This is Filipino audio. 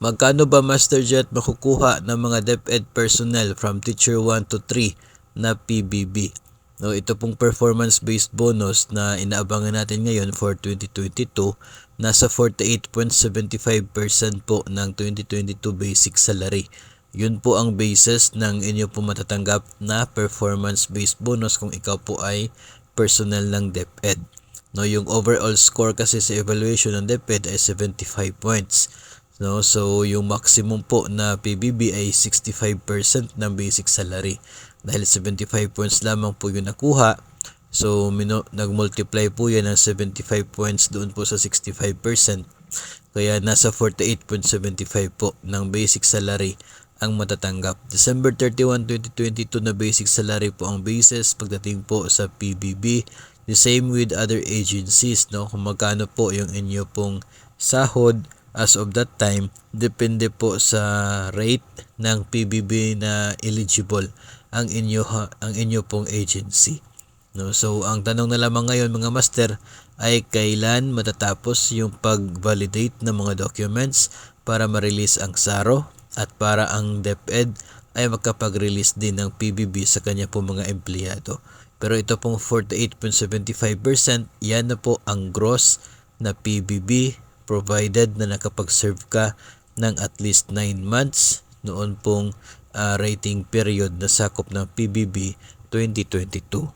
Magkano ba Master Jet makukuha ng mga DepEd personnel from Teacher 1 to 3 na PBB? No, ito pong performance-based bonus na inaabangan natin ngayon for 2022, nasa 48.75% po ng 2022 basic salary. Yun po ang basis ng inyo po matatanggap na performance-based bonus kung ikaw po ay personnel ng DepEd. No, yung overall score kasi sa evaluation ng DepEd ay 75 points. No, so yung maximum po na PBB ay 65% ng basic salary. Dahil 75 points lamang po yung nakuha, so nag-multiply po yan ng 75 points doon po sa 65%. Kaya nasa 48.75 po ng basic salary ang matatanggap. December 31, 2022 na basic salary po ang basis pagdating po sa PBB. The same with other agencies, no? Kung magkano po yung inyo pong sahod as of that time, depende po sa rate ng PBB na eligible ang inyo pong agency. No, so ang tanong na lamang ngayon mga master ay kailan matatapos yung pag-validate ng mga documents para ma-release ang SARO at para ang DepEd ay makapag-release din ng PBB sa kanya po mga empleyado. Pero ito pong 48.75%, yan na po ang gross na PBB provided na nakapag-serve ka ng at least 9 months noon pong rating period na sakop ng PBB 2022.